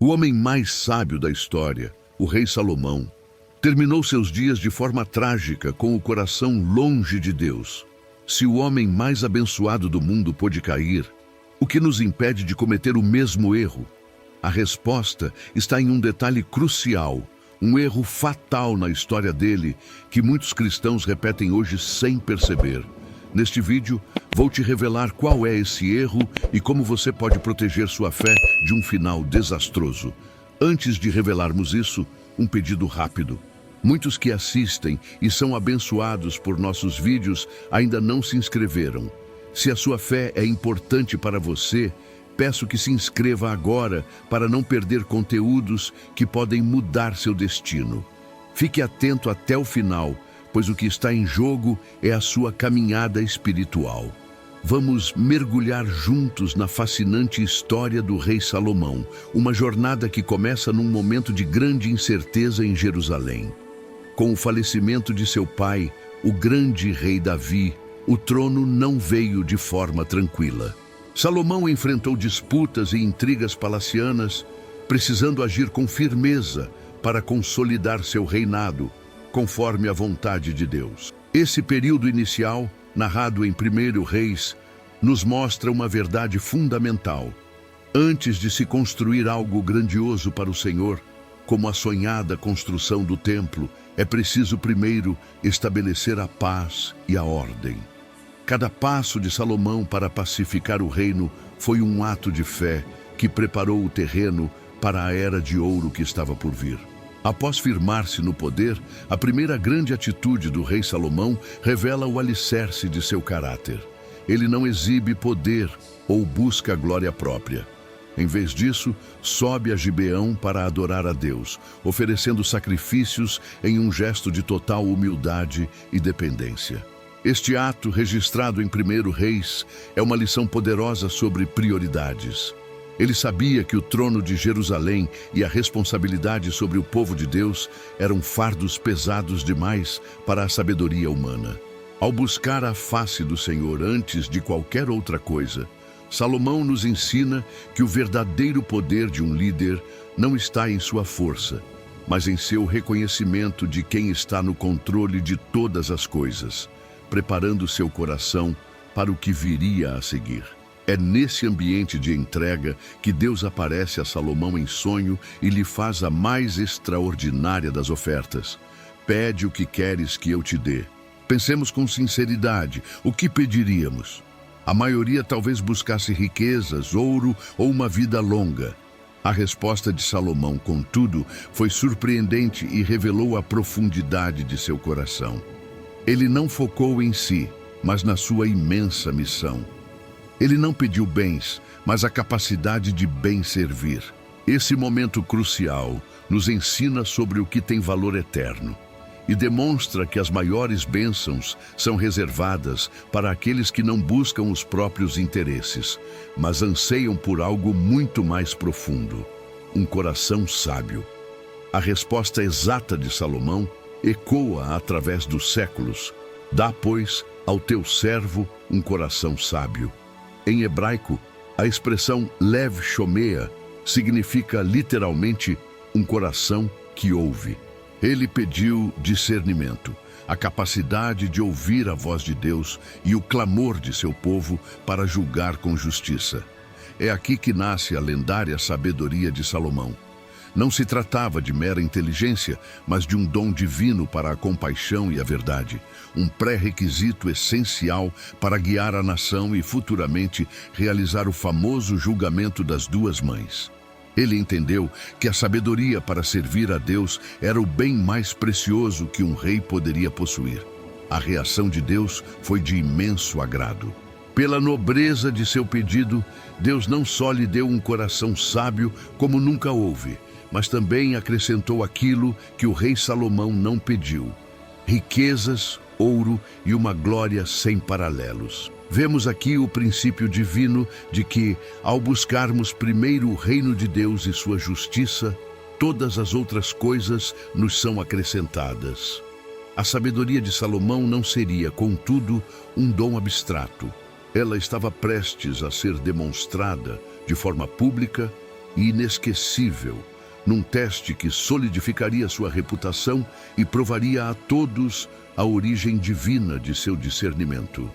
O homem mais sábio da história, o rei Salomão, terminou seus dias de forma trágica, com o coração longe de Deus. Se o homem mais abençoado do mundo pôde cair, o que nos impede de cometer o mesmo erro? A resposta está em um detalhe crucial, um erro fatal na história dele, que muitos cristãos repetem hoje sem perceber. Neste vídeo, vou te revelar qual é esse erro e como você pode proteger sua fé de um final desastroso. Antes de revelarmos isso, um pedido rápido. Muitos que assistem e são abençoados por nossos vídeos ainda não se inscreveram. Se a sua fé é importante para você, peço que se inscreva agora para não perder conteúdos que podem mudar seu destino. Fique atento até o final, pois o que está em jogo é a sua caminhada espiritual. Vamos mergulhar juntos na fascinante história do rei Salomão, uma jornada que começa num momento de grande incerteza em Jerusalém. Com o falecimento de seu pai, o grande rei Davi, o trono não veio de forma tranquila. Salomão enfrentou disputas e intrigas palacianas, precisando agir com firmeza para consolidar seu reinado, conforme a vontade de Deus. Esse período inicial, narrado em 1 Reis, nos mostra uma verdade fundamental. Antes de se construir algo grandioso para o Senhor, como a sonhada construção do templo, é preciso primeiro estabelecer a paz e a ordem. Cada passo de Salomão para pacificar o reino foi um ato de fé que preparou o terreno para a era de ouro que estava por vir. Após firmar-se no poder, a primeira grande atitude do rei Salomão revela o alicerce de seu caráter. Ele não exibe poder ou busca glória própria. Em vez disso, sobe a Gibeão para adorar a Deus, oferecendo sacrifícios em um gesto de total humildade e dependência. Este ato, registrado em 1 Reis, é uma lição poderosa sobre prioridades. Ele sabia que o trono de Jerusalém e a responsabilidade sobre o povo de Deus eram fardos pesados demais para a sabedoria humana. Ao buscar a face do Senhor antes de qualquer outra coisa, Salomão nos ensina que o verdadeiro poder de um líder não está em sua força, mas em seu reconhecimento de quem está no controle de todas as coisas, preparando seu coração para o que viria a seguir. É nesse ambiente de entrega que Deus aparece a Salomão em sonho e lhe faz a mais extraordinária das ofertas. Pede o que queres que eu te dê. Pensemos com sinceridade, o que pediríamos? A maioria talvez buscasse riquezas, ouro ou uma vida longa. A resposta de Salomão, contudo, foi surpreendente e revelou a profundidade de seu coração. Ele não focou em si, mas na sua imensa missão. Ele não pediu bens, mas a capacidade de bem servir. Esse momento crucial nos ensina sobre o que tem valor eterno e demonstra que as maiores bênçãos são reservadas para aqueles que não buscam os próprios interesses, mas anseiam por algo muito mais profundo, um coração sábio. A resposta exata de Salomão ecoa através dos séculos. Dá, pois, ao teu servo um coração sábio. Em hebraico, a expressão lev shomea significa literalmente um coração que ouve. Ele pediu discernimento, a capacidade de ouvir a voz de Deus e o clamor de seu povo para julgar com justiça. É aqui que nasce a lendária sabedoria de Salomão. Não se tratava de mera inteligência, mas de um dom divino para a compaixão e a verdade, um pré-requisito essencial para guiar a nação e futuramente realizar o famoso julgamento das duas mães. Ele entendeu que a sabedoria para servir a Deus era o bem mais precioso que um rei poderia possuir. A reação de Deus foi de imenso agrado. Pela nobreza de seu pedido, Deus não só lhe deu um coração sábio como nunca houve, mas também acrescentou aquilo que o rei Salomão não pediu: riquezas, ouro e uma glória sem paralelos. Vemos aqui o princípio divino de que, ao buscarmos primeiro o reino de Deus e sua justiça, todas as outras coisas nos são acrescentadas. A sabedoria de Salomão não seria, contudo, um dom abstrato. Ela estava prestes a ser demonstrada de forma pública e inesquecível, num teste que solidificaria sua reputação e provaria a todos a origem divina de seu discernimento.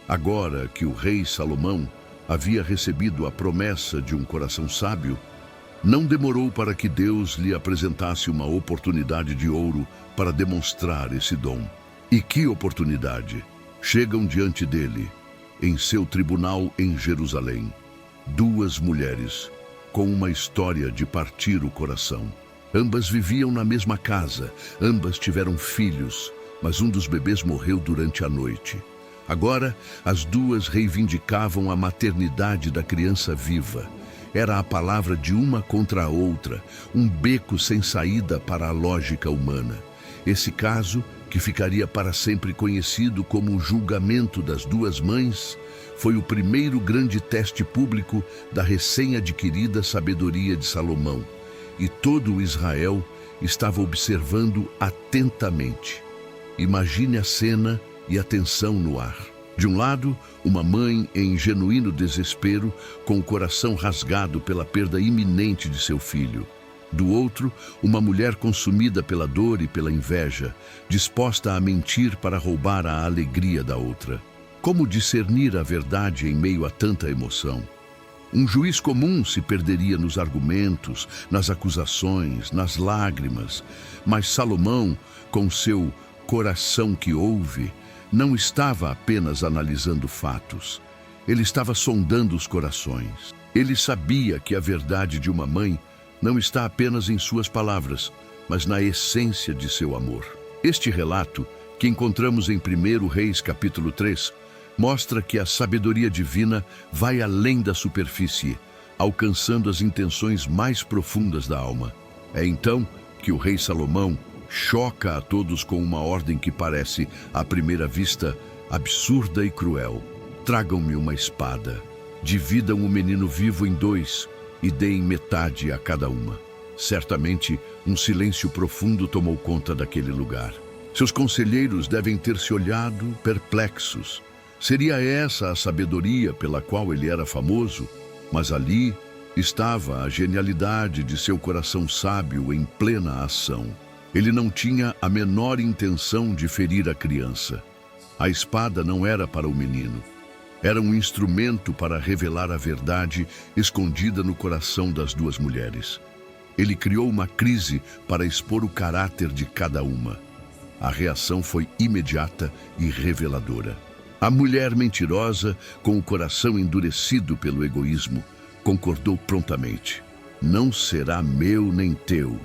Agora que o rei Salomão havia recebido a promessa de um coração sábio, não demorou para que Deus lhe apresentasse uma oportunidade de ouro para demonstrar esse dom. E que oportunidade! Chegam diante dele, em seu tribunal em Jerusalém, duas mulheres com uma história de partir o coração. Ambas viviam na mesma casa, ambas tiveram filhos, mas um dos bebês morreu durante a noite. Agora, as duas reivindicavam a maternidade da criança viva. Era a palavra de uma contra a outra, um beco sem saída para a lógica humana. Esse caso, que ficaria para sempre conhecido como o julgamento das duas mães, foi o primeiro grande teste público da recém-adquirida sabedoria de Salomão, e todo o Israel estava observando atentamente. Imagine a cena e a tensão no ar. De um lado, uma mãe em genuíno desespero, com o coração rasgado pela perda iminente de seu filho. Do outro, uma mulher consumida pela dor e pela inveja, disposta a mentir para roubar a alegria da outra. Como discernir a verdade em meio a tanta emoção? Um juiz comum se perderia nos argumentos, nas acusações, nas lágrimas, mas Salomão, com seu coração que ouve, não estava apenas analisando fatos. Ele estava sondando os corações. Ele sabia que a verdade de uma mãe não está apenas em suas palavras, mas na essência de seu amor. Este relato, que encontramos em 1 Reis capítulo 3, mostra que a sabedoria divina vai além da superfície, alcançando as intenções mais profundas da alma. É então que o rei Salomão choca a todos com uma ordem que parece, à primeira vista, absurda e cruel. Tragam-me uma espada, dividam o menino vivo em dois e deem metade a cada uma. Certamente, um silêncio profundo tomou conta daquele lugar. Seus conselheiros devem ter se olhado perplexos. Seria essa a sabedoria pela qual ele era famoso? Mas ali estava a genialidade de seu coração sábio em plena ação. Ele não tinha a menor intenção de ferir a criança. A espada não era para o menino. Era um instrumento para revelar a verdade escondida no coração das duas mulheres. Ele criou uma crise para expor o caráter de cada uma. A reação foi imediata e reveladora. A mulher mentirosa, com o coração endurecido pelo egoísmo, concordou prontamente. Não será meu nem teu,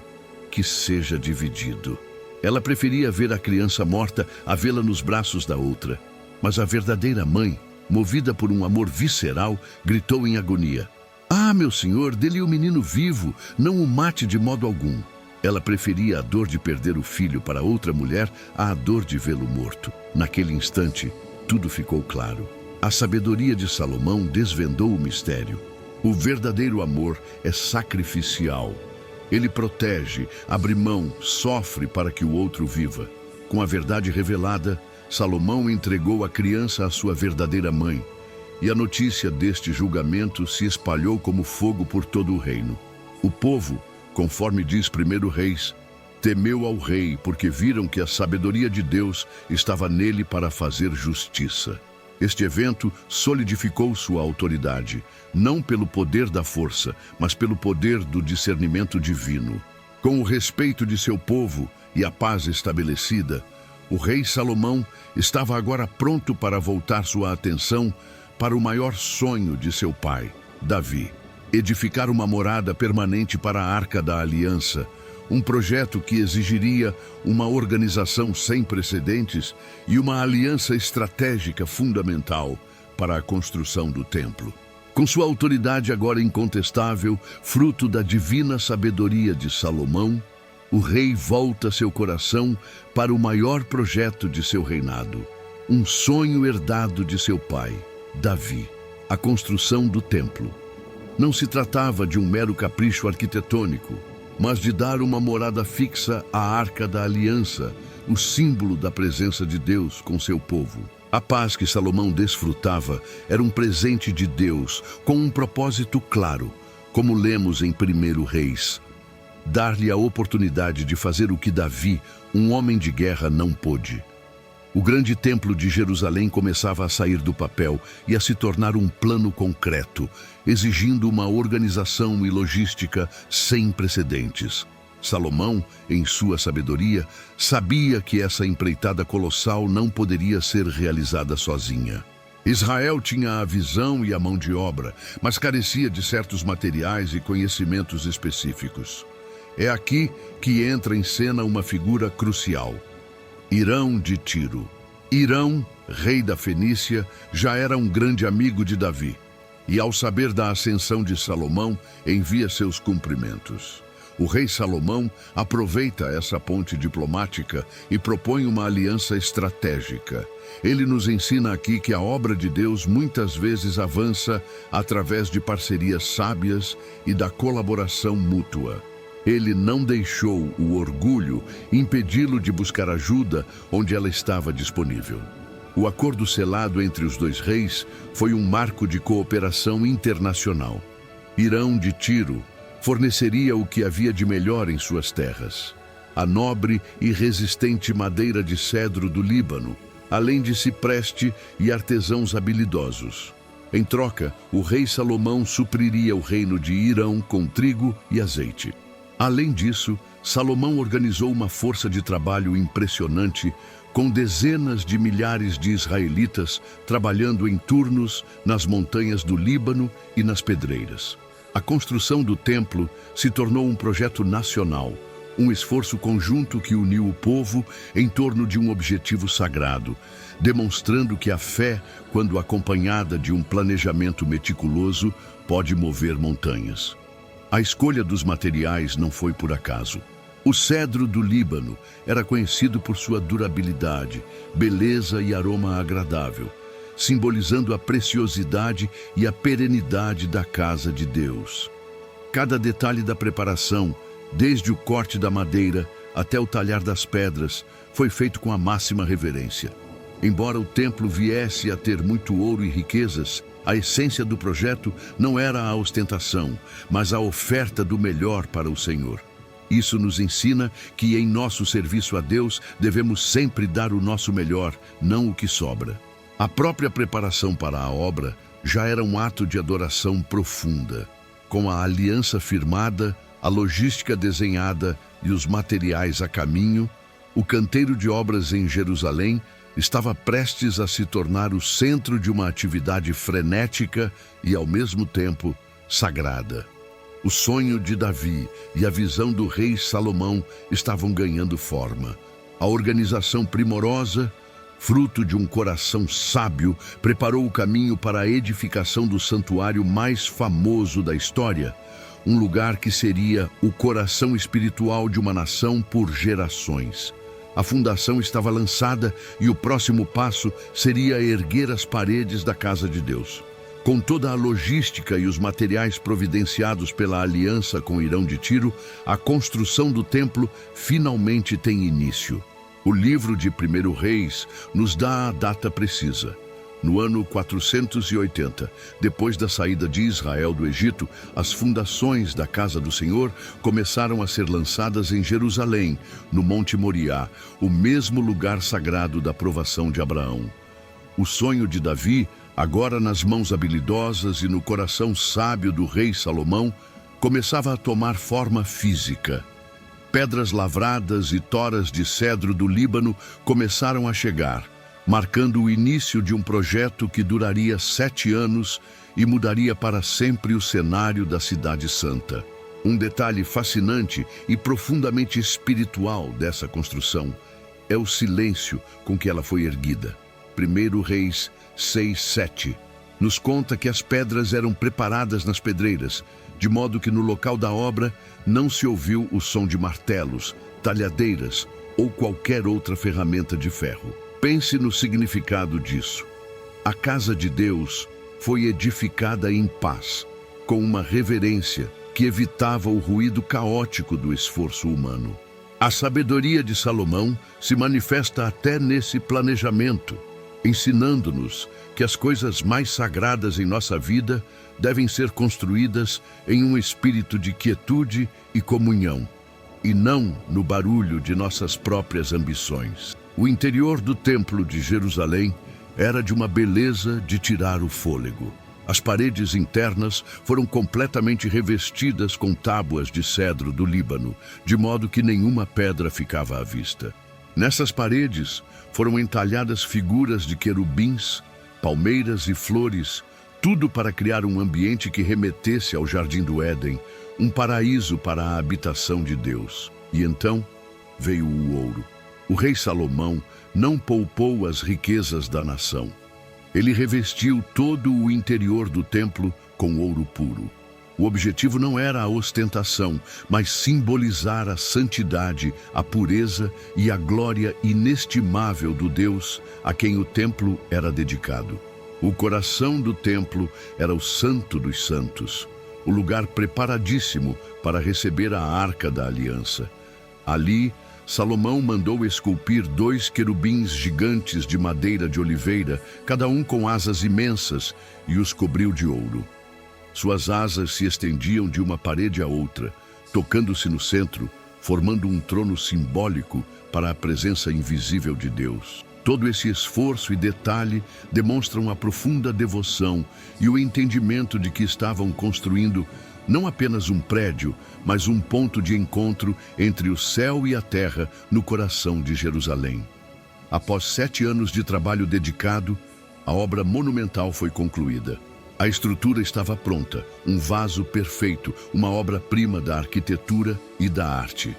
que seja dividido. Ela preferia ver a criança morta a vê-la nos braços da outra. Mas a verdadeira mãe, movida por um amor visceral, gritou em agonia: "Ah, meu senhor, dê-lhe o menino vivo, não o mate de modo algum." Ela preferia a dor de perder o filho para outra mulher à dor de vê-lo morto. Naquele instante, tudo ficou claro. A sabedoria de Salomão desvendou o mistério. O verdadeiro amor é sacrificial. Ele protege, abre mão, sofre para que o outro viva. Com a verdade revelada, Salomão entregou a criança à sua verdadeira mãe, e a notícia deste julgamento se espalhou como fogo por todo o reino. O povo, conforme diz 1 Reis, temeu ao rei porque viram que a sabedoria de Deus estava nele para fazer justiça. Este evento solidificou sua autoridade, não pelo poder da força, mas pelo poder do discernimento divino. Com o respeito de seu povo e a paz estabelecida, o rei Salomão estava agora pronto para voltar sua atenção para o maior sonho de seu pai, Davi: edificar uma morada permanente para a Arca da Aliança, um projeto que exigiria uma organização sem precedentes e uma aliança estratégica fundamental para a construção do templo. Com sua autoridade agora incontestável, fruto da divina sabedoria de Salomão, o rei volta seu coração para o maior projeto de seu reinado, um sonho herdado de seu pai, Davi: a construção do templo. Não se tratava de um mero capricho arquitetônico, mas de dar uma morada fixa à Arca da Aliança, o símbolo da presença de Deus com seu povo. A paz que Salomão desfrutava era um presente de Deus, com um propósito claro: como lemos em 1 Reis. Dar-lhe a oportunidade de fazer o que Davi, um homem de guerra, não pôde. O grande templo de Jerusalém começava a sair do papel e a se tornar um plano concreto, exigindo uma organização e logística sem precedentes. Salomão, em sua sabedoria, sabia que essa empreitada colossal não poderia ser realizada sozinha. Israel tinha a visão e a mão de obra, mas carecia de certos materiais e conhecimentos específicos. É aqui que entra em cena uma figura crucial: Hirão de Tiro. Hirão, rei da Fenícia, já era um grande amigo de Davi, e ao saber da ascensão de Salomão, envia seus cumprimentos. O rei Salomão aproveita essa ponte diplomática e propõe uma aliança estratégica. Ele nos ensina aqui que a obra de Deus muitas vezes avança através de parcerias sábias e da colaboração mútua. Ele não deixou o orgulho impedi-lo de buscar ajuda onde ela estava disponível. O acordo selado entre os dois reis foi um marco de cooperação internacional. Hirão de Tiro forneceria o que havia de melhor em suas terras: a nobre e resistente madeira de cedro do Líbano, além de cipreste e artesãos habilidosos. Em troca, o rei Salomão supriria o reino de Hirão com trigo e azeite. Além disso, Salomão organizou uma força de trabalho impressionante, com dezenas de milhares de israelitas trabalhando em turnos nas montanhas do Líbano e nas pedreiras. A construção do templo se tornou um projeto nacional, um esforço conjunto que uniu o povo em torno de um objetivo sagrado, demonstrando que a fé, quando acompanhada de um planejamento meticuloso, pode mover montanhas. A escolha dos materiais não foi por acaso. O cedro do Líbano era conhecido por sua durabilidade, beleza e aroma agradável, simbolizando a preciosidade e a perenidade da casa de Deus. Cada detalhe da preparação, desde o corte da madeira até o talhar das pedras, foi feito com a máxima reverência. Embora o templo viesse a ter muito ouro e riquezas, a essência do projeto não era a ostentação, mas a oferta do melhor para o Senhor. Isso nos ensina que em nosso serviço a Deus devemos sempre dar o nosso melhor, não o que sobra. A própria preparação para a obra já era um ato de adoração profunda. Com a aliança firmada, a logística desenhada e os materiais a caminho, o canteiro de obras em Jerusalém estava prestes a se tornar o centro de uma atividade frenética e, ao mesmo tempo, sagrada. O sonho de Davi e a visão do rei Salomão estavam ganhando forma. A organização primorosa, fruto de um coração sábio, preparou o caminho para a edificação do santuário mais famoso da história, um lugar que seria o coração espiritual de uma nação por gerações. A fundação estava lançada e o próximo passo seria erguer as paredes da casa de Deus. Com toda a logística e os materiais providenciados pela aliança com Hirão de Tiro, a construção do templo finalmente tem início. O livro de 1 Reis nos dá a data precisa. No ano 480, depois da saída de Israel do Egito, as fundações da casa do Senhor começaram a ser lançadas em Jerusalém, no Monte Moriá, o mesmo lugar sagrado da provação de Abraão. O sonho de Davi, agora nas mãos habilidosas e no coração sábio do rei Salomão, começava a tomar forma física. Pedras lavradas e toras de cedro do Líbano começaram a chegar, marcando o início de um projeto que duraria 7 anos e mudaria para sempre o cenário da Cidade Santa. Um detalhe fascinante e profundamente espiritual dessa construção é o silêncio com que ela foi erguida. 1 Reis 6:7 nos conta que as pedras eram preparadas nas pedreiras, de modo que no local da obra não se ouviu o som de martelos, talhadeiras ou qualquer outra ferramenta de ferro. Pense no significado disso. A casa de Deus foi edificada em paz, com uma reverência que evitava o ruído caótico do esforço humano. A sabedoria de Salomão se manifesta até nesse planejamento, ensinando-nos que as coisas mais sagradas em nossa vida devem ser construídas em um espírito de quietude e comunhão, e não no barulho de nossas próprias ambições. O interior do Templo de Jerusalém era de uma beleza de tirar o fôlego. As paredes internas foram completamente revestidas com tábuas de cedro do Líbano, de modo que nenhuma pedra ficava à vista. Nessas paredes foram entalhadas figuras de querubins, palmeiras e flores, tudo para criar um ambiente que remetesse ao Jardim do Éden, um paraíso para a habitação de Deus. E então veio o ouro. O rei Salomão não poupou as riquezas da nação. Ele revestiu todo o interior do templo com ouro puro. O objetivo não era a ostentação, mas simbolizar a santidade, a pureza e a glória inestimável do Deus a quem o templo era dedicado. O coração do templo era o Santo dos Santos, o lugar preparadíssimo para receber a Arca da Aliança. Ali, Salomão mandou esculpir 2 querubins gigantes de madeira de oliveira, cada um com asas imensas, e os cobriu de ouro. Suas asas se estendiam de uma parede à outra, tocando-se no centro, formando um trono simbólico para a presença invisível de Deus. Todo esse esforço e detalhe demonstram a profunda devoção e o entendimento de que estavam construindo não apenas um prédio, mas um ponto de encontro entre o céu e a terra no coração de Jerusalém. Após 7 anos de trabalho dedicado, a obra monumental foi concluída. A estrutura estava pronta, um vaso perfeito, uma obra-prima da arquitetura e da arte.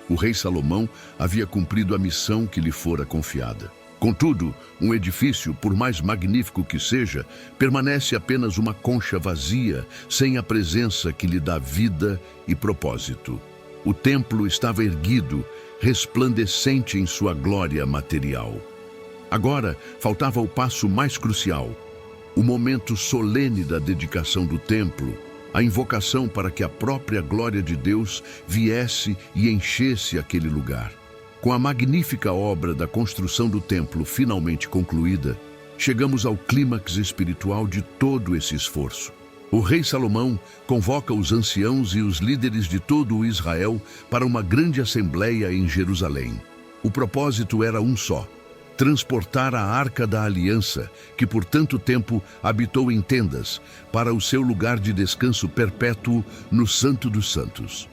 O rei Salomão havia cumprido a missão que lhe fora confiada. Contudo, um edifício, por mais magnífico que seja, permanece apenas uma concha vazia, sem a presença que lhe dá vida e propósito. O templo estava erguido, resplandecente em sua glória material. Agora, faltava o passo mais crucial, o momento solene da dedicação do templo, a invocação para que a própria glória de Deus viesse e enchesse aquele lugar. Com a magnífica obra da construção do templo finalmente concluída, chegamos ao clímax espiritual de todo esse esforço. O rei Salomão convoca os anciãos e os líderes de todo o Israel para uma grande assembleia em Jerusalém. O propósito era um só: transportar a Arca da Aliança, que por tanto tempo habitou em tendas, para o seu lugar de descanso perpétuo no Santo dos Santos.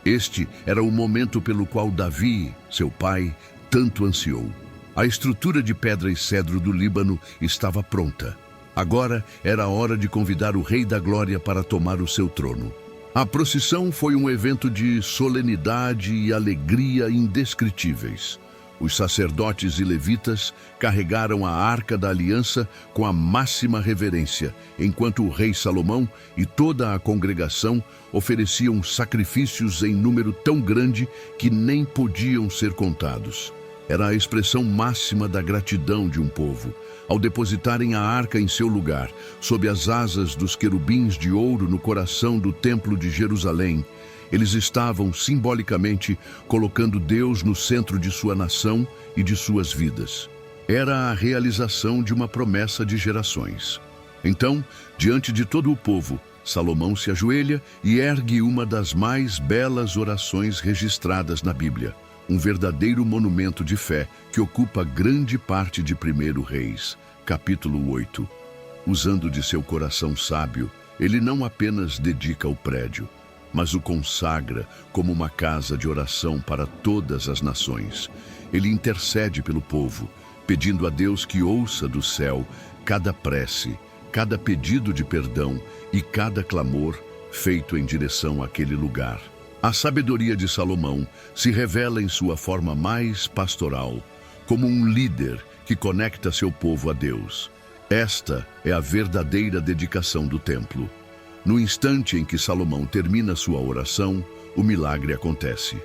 Este era o momento pelo qual Davi, seu pai, tanto ansiou. A estrutura de pedra e cedro do Líbano estava pronta. Agora era a hora de convidar o Rei da Glória para tomar o seu trono. A procissão foi um evento de solenidade e alegria indescritíveis. Os sacerdotes e levitas carregaram a Arca da Aliança com a máxima reverência, enquanto o rei Salomão e toda a congregação ofereciam sacrifícios em número tão grande que nem podiam ser contados. Era a expressão máxima da gratidão de um povo, ao depositarem a arca em seu lugar, sob as asas dos querubins de ouro no coração do Templo de Jerusalém. Eles estavam, simbolicamente, colocando Deus no centro de sua nação e de suas vidas. Era a realização de uma promessa de gerações. Então, diante de todo o povo, Salomão se ajoelha e ergue uma das mais belas orações registradas na Bíblia, um verdadeiro monumento de fé que ocupa grande parte de 1 Reis, capítulo 8. Usando de seu coração sábio, ele não apenas dedica o prédio, mas o consagra como uma casa de oração para todas as nações. Ele intercede pelo povo, pedindo a Deus que ouça do céu cada prece, cada pedido de perdão e cada clamor feito em direção àquele lugar. A sabedoria de Salomão se revela em sua forma mais pastoral, como um líder que conecta seu povo a Deus. Esta é a verdadeira dedicação do templo. No instante em que Salomão termina sua oração, o milagre acontece.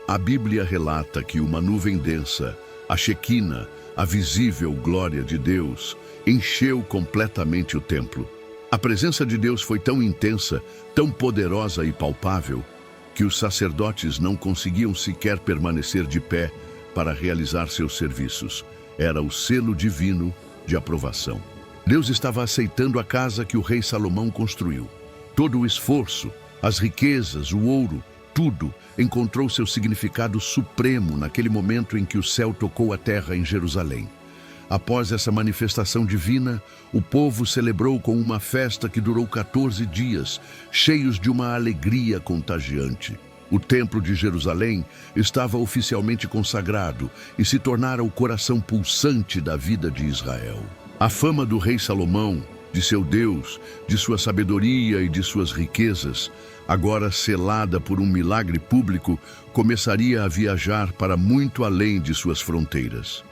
A Bíblia relata que uma nuvem densa, a Shequina, a visível glória de Deus, encheu completamente o templo. A presença de Deus foi tão intensa, tão poderosa e palpável, que os sacerdotes não conseguiam sequer permanecer de pé para realizar seus serviços. Era o selo divino de aprovação. Deus estava aceitando a casa que o rei Salomão construiu. Todo o esforço, as riquezas, o ouro, tudo encontrou seu significado supremo naquele momento em que o céu tocou a terra em Jerusalém. Após essa manifestação divina, o povo celebrou com uma festa que durou 14 dias, cheios de uma alegria contagiante. O Templo de Jerusalém estava oficialmente consagrado e se tornara o coração pulsante da vida de Israel. A fama do rei Salomão, de seu Deus, de sua sabedoria e de suas riquezas, agora selada por um milagre público, começaria a viajar para muito além de suas fronteiras.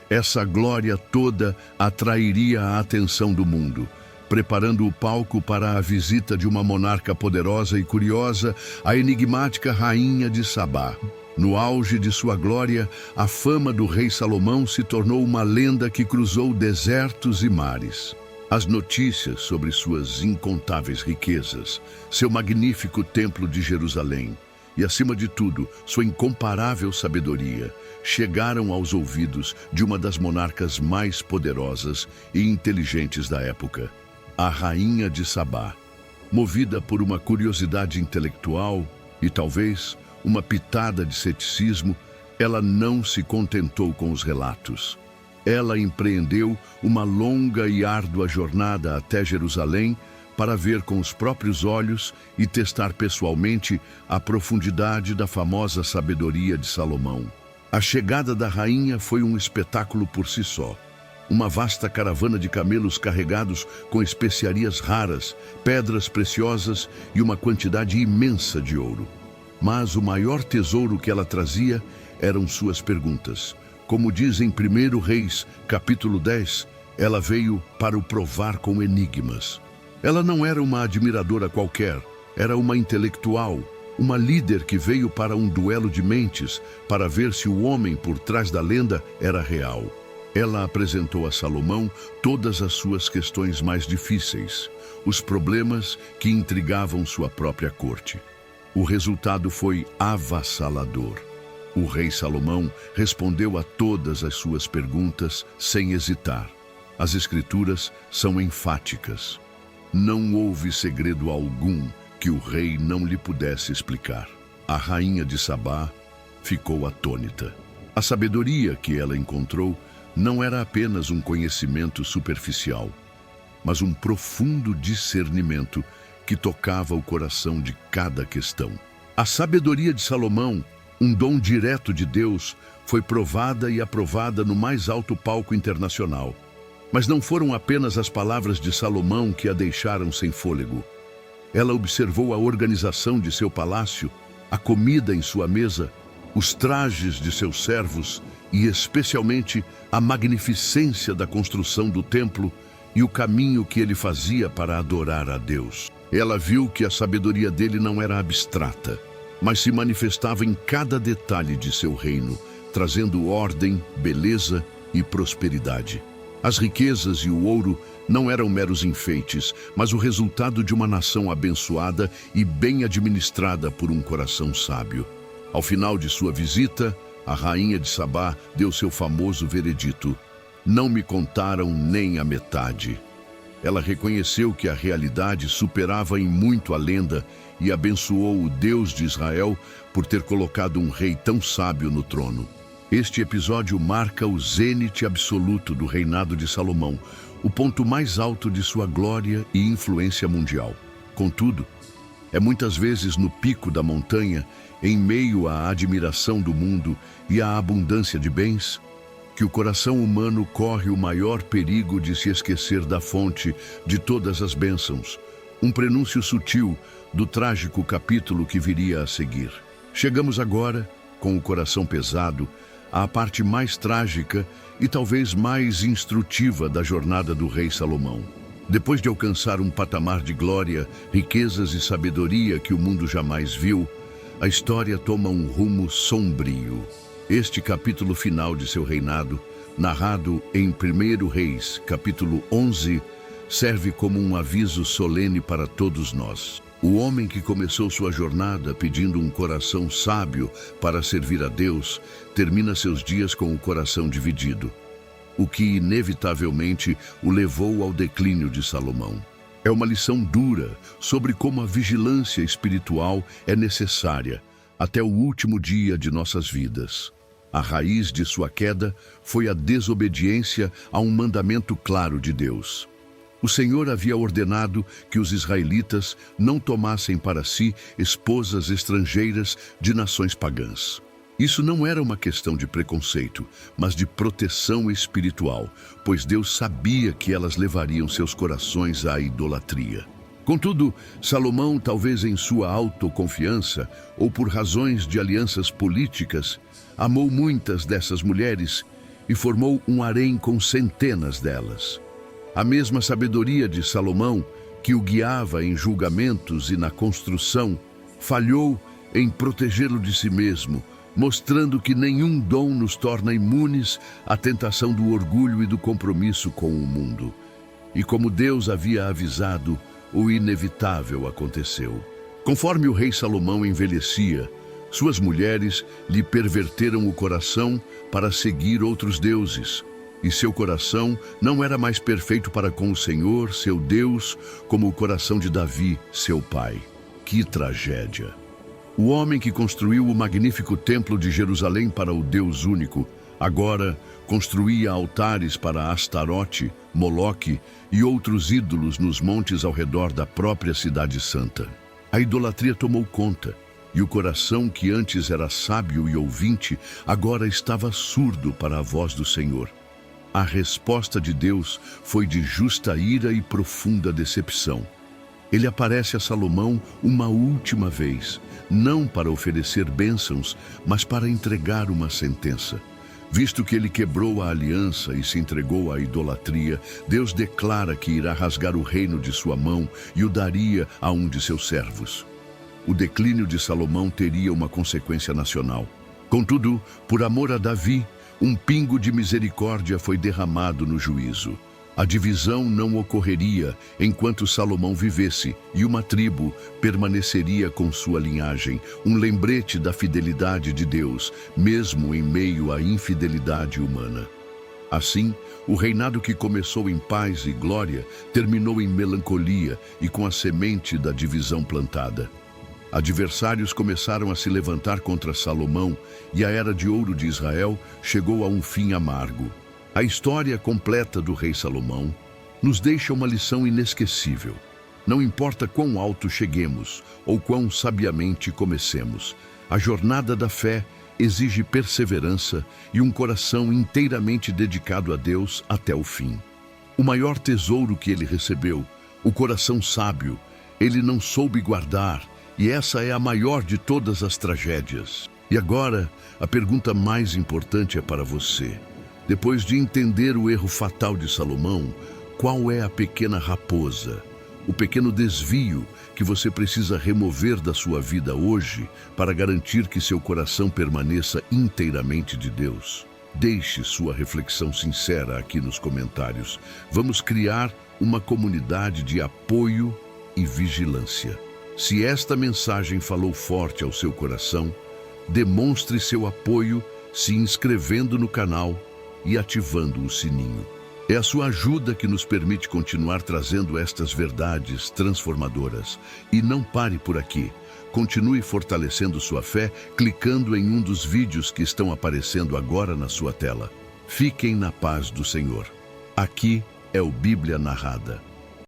Essa glória toda atrairia a atenção do mundo, preparando o palco para a visita de uma monarca poderosa e curiosa, a enigmática Rainha de Sabá. No auge de sua glória, a fama do rei Salomão se tornou uma lenda que cruzou desertos e mares. As notícias sobre suas incontáveis riquezas, seu magnífico templo de Jerusalém e, acima de tudo, sua incomparável sabedoria, chegaram aos ouvidos de uma das monarcas mais poderosas e inteligentes da época, a Rainha de Sabá. Movida por uma curiosidade intelectual e, talvez, uma pitada de ceticismo, ela não se contentou com os relatos. Ela empreendeu uma longa e árdua jornada até Jerusalém para ver com os próprios olhos e testar pessoalmente a profundidade da famosa sabedoria de Salomão. A chegada da rainha foi um espetáculo por si só. Uma vasta caravana de camelos carregados com especiarias raras, pedras preciosas e uma quantidade imensa de ouro. Mas o maior tesouro que ela trazia eram suas perguntas. Como diz em 1 Reis, capítulo 10, ela veio para o provar com enigmas. Ela não era uma admiradora qualquer, era uma intelectual, uma líder que veio para um duelo de mentes, para ver se o homem por trás da lenda era real. Ela apresentou a Salomão todas as suas questões mais difíceis, os problemas que intrigavam sua própria corte. O resultado foi avassalador. O rei Salomão respondeu a todas as suas perguntas sem hesitar. As escrituras são enfáticas. Não houve segredo algum que o rei não lhe pudesse explicar. A rainha de Sabá ficou atônita. A sabedoria que ela encontrou não era apenas um conhecimento superficial, mas um profundo discernimento que tocava o coração de cada questão. A sabedoria de Salomão, um dom direto de Deus, foi provada e aprovada no mais alto palco internacional. Mas não foram apenas as palavras de Salomão que a deixaram sem fôlego. Ela observou a organização de seu palácio, a comida em sua mesa, os trajes de seus servos e, especialmente, a magnificência da construção do templo e o caminho que ele fazia para adorar a Deus. Ela viu que a sabedoria dele não era abstrata, mas se manifestava em cada detalhe de seu reino, trazendo ordem, beleza e prosperidade. As riquezas e o ouro não eram meros enfeites, mas o resultado de uma nação abençoada e bem administrada por um coração sábio. Ao final de sua visita, a rainha de Sabá deu seu famoso veredito: "Não me contaram nem a metade." Ela reconheceu que a realidade superava em muito a lenda e abençoou o Deus de Israel por ter colocado um rei tão sábio no trono. Este episódio marca o zênite absoluto do reinado de Salomão, o ponto mais alto de sua glória e influência mundial. Contudo, é muitas vezes no pico da montanha, em meio à admiração do mundo e à abundância de bens, que o coração humano corre o maior perigo de se esquecer da fonte de todas as bênçãos, um prenúncio sutil do trágico capítulo que viria a seguir. Chegamos agora, com o coração pesado, à parte mais trágica e talvez mais instrutiva da jornada do rei Salomão. Depois de alcançar um patamar de glória, riquezas e sabedoria que o mundo jamais viu, a história toma um rumo sombrio. Este capítulo final de seu reinado, narrado em 1 Reis, capítulo 11, serve como um aviso solene para todos nós. O homem que começou sua jornada pedindo um coração sábio para servir a Deus, termina seus dias com o coração dividido. o que inevitavelmente o levou ao declínio de Salomão. É uma lição dura sobre como a vigilância espiritual é necessária até o último dia de nossas vidas. A raiz de sua queda foi a desobediência a um mandamento claro de Deus. O Senhor havia ordenado que os israelitas não tomassem para si esposas estrangeiras de nações pagãs. Isso não era uma questão de preconceito, mas de proteção espiritual, pois Deus sabia que elas levariam seus corações à idolatria. Contudo, Salomão, talvez em sua autoconfiança ou por razões de alianças políticas, amou muitas dessas mulheres e formou um harém com centenas delas. A mesma sabedoria de Salomão, que o guiava em julgamentos e na construção, falhou em protegê-lo de si mesmo, mostrando que nenhum dom nos torna imunes à tentação do orgulho e do compromisso com o mundo. E como Deus havia avisado, o inevitável aconteceu. Conforme o rei Salomão envelhecia, suas mulheres lhe perverteram o coração para seguir outros deuses, e seu coração não era mais perfeito para com o Senhor, seu Deus, como o coração de Davi, seu pai. Que tragédia! O homem que construiu o magnífico templo de Jerusalém para o Deus único, agora construía altares para Astarote, Moloque e outros ídolos nos montes ao redor da própria cidade santa. A idolatria tomou conta, e o coração que antes era sábio e ouvinte, agora estava surdo para a voz do Senhor. A resposta de Deus foi de justa ira e profunda decepção. Ele aparece a Salomão uma última vez, não para oferecer bênçãos, mas para entregar uma sentença. Visto que ele quebrou a aliança e se entregou à idolatria, Deus declara que irá rasgar o reino de sua mão e o daria a um de seus servos. O declínio de Salomão teria uma consequência nacional. Contudo, por amor a Davi, um pingo de misericórdia foi derramado no juízo. A divisão não ocorreria enquanto Salomão vivesse, e uma tribo permaneceria com sua linhagem, um lembrete da fidelidade de Deus, mesmo em meio à infidelidade humana. Assim, o reinado que começou em paz e glória terminou em melancolia e com a semente da divisão plantada. Adversários começaram a se levantar contra Salomão e a era de ouro de Israel chegou a um fim amargo. A história completa do rei Salomão nos deixa uma lição inesquecível. Não importa quão alto cheguemos ou quão sabiamente comecemos, a jornada da fé exige perseverança e um coração inteiramente dedicado a Deus até o fim. O maior tesouro que ele recebeu, o coração sábio, ele não soube guardar, e essa é a maior de todas as tragédias. E agora, a pergunta mais importante é para você. Depois de entender o erro fatal de Salomão, qual é a pequena raposa, o pequeno desvio que você precisa remover da sua vida hoje para garantir que seu coração permaneça inteiramente de Deus? Deixe sua reflexão sincera aqui nos comentários. Vamos criar uma comunidade de apoio e vigilância. Se esta mensagem falou forte ao seu coração, demonstre seu apoio se inscrevendo no canal e ativando o sininho. É a sua ajuda que nos permite continuar trazendo estas verdades transformadoras. E não pare por aqui. Continue fortalecendo sua fé clicando em um dos vídeos que estão aparecendo agora na sua tela. Fiquem na paz do Senhor. Aqui é o Bíblia Narrada.